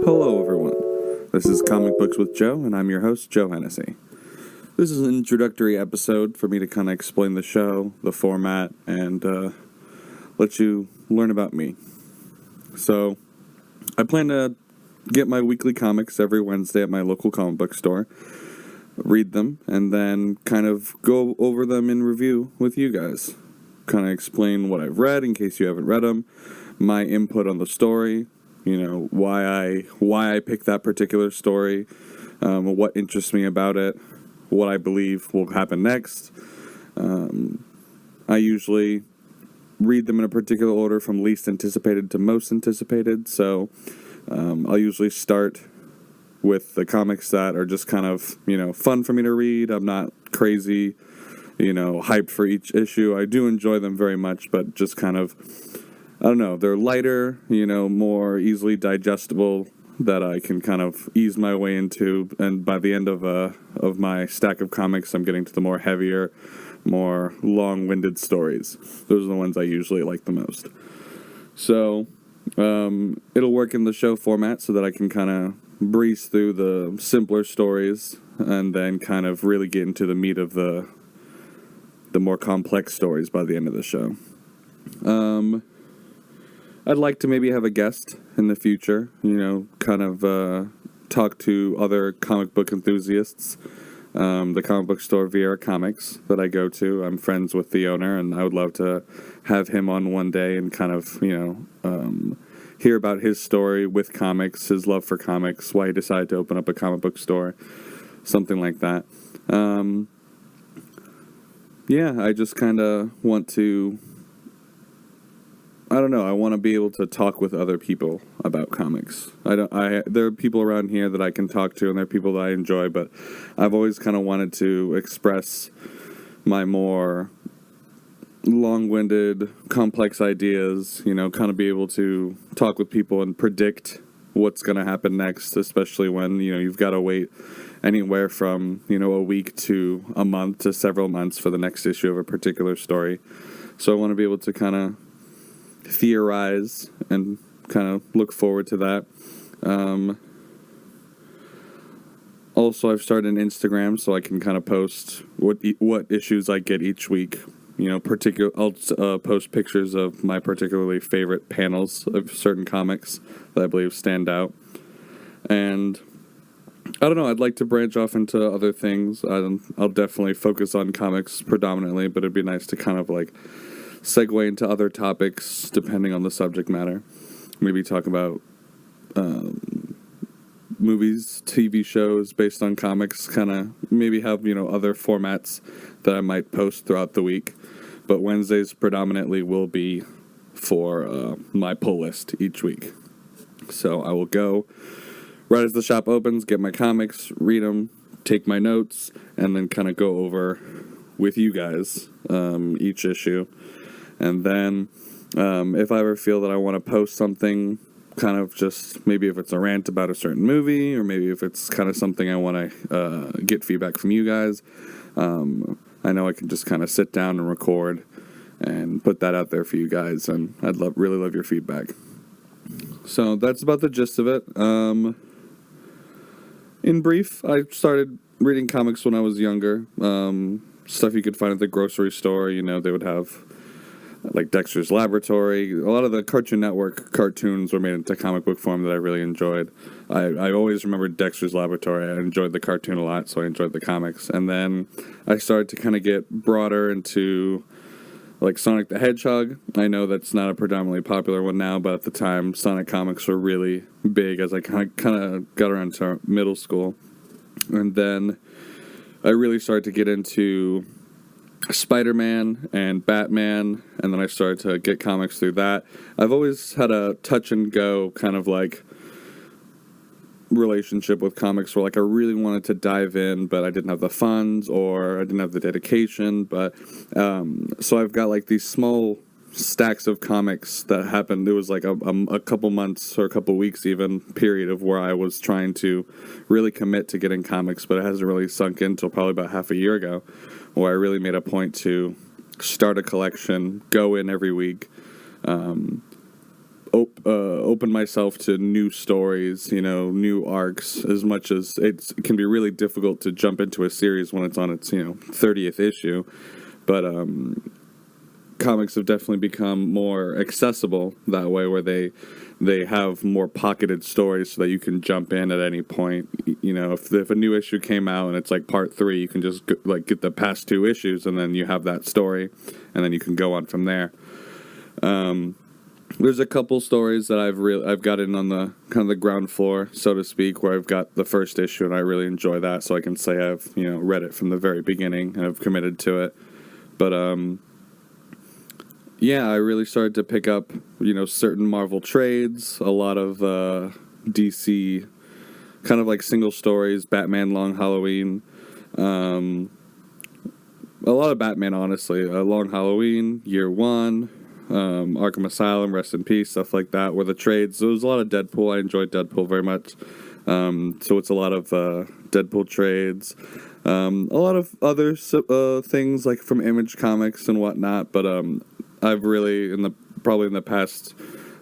Hello, everyone. This is Comic Books with Joe, and I'm your host, Joe Hennessy. This is an introductory episode for me to kind of explain the show, the format, and let you learn about me. So, I plan to get my weekly comics every Wednesday at my local comic book store, read them, and then kind of go over them in review with you guys. Kind of explain what I've read in case you haven't read them, my input on the story, why I picked that particular story, what interests me about it, what I believe will happen next. I usually read them in a particular order from least anticipated to most anticipated, so I'll usually start with the comics that are just kind of, fun for me to read. I'm not crazy, hyped for each issue. I do enjoy them very much, but just kind of, I don't know, they're lighter, more easily digestible, that I can kind of ease my way into, and by the end of my stack of comics, I'm getting to the more heavier, more long-winded stories. Those are the ones I usually like the most. So, it'll work in the show format so that I can kind of breeze through the simpler stories and then kind of really get into the meat of the more complex stories by the end of the show. I'd like to maybe have a guest in the future, kind of talk to other comic book enthusiasts. The comic book store Viera Comics that I go to, I'm friends with the owner, and I would love to have him on one day and kind of, hear about his story with comics, his love for comics, why he decided to open up a comic book store, something like that. I just kind of want to, I want to be able to talk with other people about comics. There are people around here that I can talk to, and there are people that I enjoy, but I've always kind of wanted to express my more long-winded, complex ideas, kind of be able to talk with people and predict what's going to happen next, especially when, you've got to wait anywhere from, a week to a month to several months for the next issue of a particular story. So I want to be able to kind of theorize and kind of look forward to that. Also, I've started an Instagram so I can kind of post what issues I get each week. I'll post pictures of my particularly favorite panels of certain comics that I believe stand out. And I don't know, I'd like to branch off into other things. I'll definitely focus on comics predominantly, but it'd be nice to kind of like segue into other topics depending on the subject matter. Maybe talk about movies, TV shows based on comics, kind of maybe have, other formats that I might post throughout the week. But Wednesdays predominantly will be for my pull list each week. So I will go right as the shop opens, get my comics, read them, take my notes, and then kind of go over with you guys each issue. And then if I ever feel that I want to post something, kind of just maybe if it's a rant about a certain movie, or maybe if it's kind of something I want to get feedback from you guys, I know I can just kind of sit down and record and put that out there for you guys, and I'd really love your feedback. So that's about the gist of it. In brief, I started reading comics when I was younger. Stuff you could find at the grocery store. They would have like Dexter's Laboratory. A lot of the Cartoon Network cartoons were made into comic book form that I really enjoyed. I always remembered Dexter's Laboratory. I enjoyed the cartoon a lot, so I enjoyed the comics. And then I started to kind of get broader into like Sonic the Hedgehog. I know that's not a predominantly popular one now, but at the time, Sonic comics were really big as I kind of got around to middle school. And then I really started to get into Spider-Man and Batman, and then I started to get comics through that. I've always had a touch and go kind of like relationship with comics where like I really wanted to dive in, but I didn't have the funds or I didn't have the dedication. But so I've got like these small stacks of comics that happened. It was like a couple months or a couple weeks even period of where I was trying to really commit to getting comics, but it hasn't really sunk in until probably about half a year ago, where I really made a point to start a collection, go in every week, open myself to new stories, new arcs, as much as it can be really difficult to jump into a series when it's on its, 30th issue. But comics have definitely become more accessible that way, where they have more pocketed stories so that you can jump in at any point. If a new issue came out and it's like part 3, you can just get the past 2 issues, and then you have that story, and then you can go on from there. There's a couple stories that I've gotten on the kind of the ground floor, so to speak, where I've got the first issue and I really enjoy that, so I can say I've read it from the very beginning and I've committed to it. But I really started to pick up certain Marvel trades, a lot of DC kind of like single stories, Batman Long Halloween, a lot of Batman, honestly, Long Halloween, Year One, Arkham Asylum, Rest in Peace, stuff like that, where the trades. There was a lot of Deadpool. I enjoyed Deadpool very much. So it's a lot of Deadpool trades. A lot of other things like from Image Comics and whatnot. But I've really, probably in the past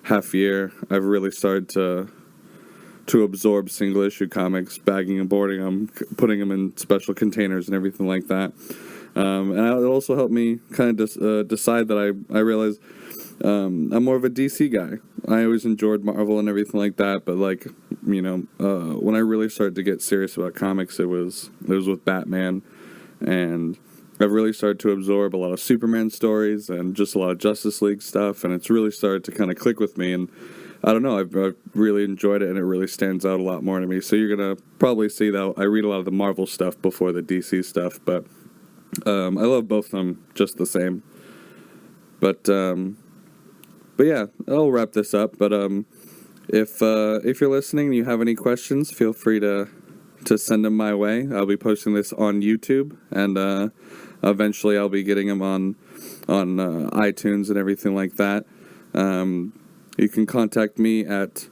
half year, I've really started to absorb single issue comics, bagging and boarding them, putting them in special containers and everything like that. And it also helped me kind of decide that I realized I'm more of a DC guy. I always enjoyed Marvel and everything like that, but when I really started to get serious about comics, it was with Batman, and I've really started to absorb a lot of Superman stories and just a lot of Justice League stuff, and it's really started to kind of click with me, and I don't know, I've really enjoyed it, and it really stands out a lot more to me. So you're going to probably see that I read a lot of the Marvel stuff before the DC stuff, but I love both of them just the same. But yeah, I'll wrap this up. But if you're listening and you have any questions, feel free to send them my way. I'll be posting this on YouTube, and eventually I'll be getting them on iTunes and everything like that. You can contact me at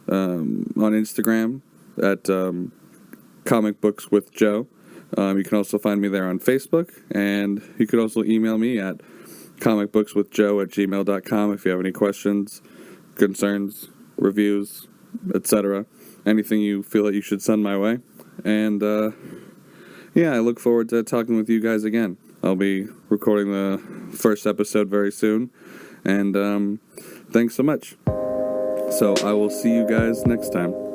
on Instagram at Comic Books with Joe. You can also find me there on Facebook, and you could also email me at comicbookswithjoe@gmail.com if you have any questions, concerns, reviews, etc. Anything you feel that you should send my way. And I look forward to talking with you guys again. I'll be recording the first episode very soon, and thanks so much. So I will see you guys next time.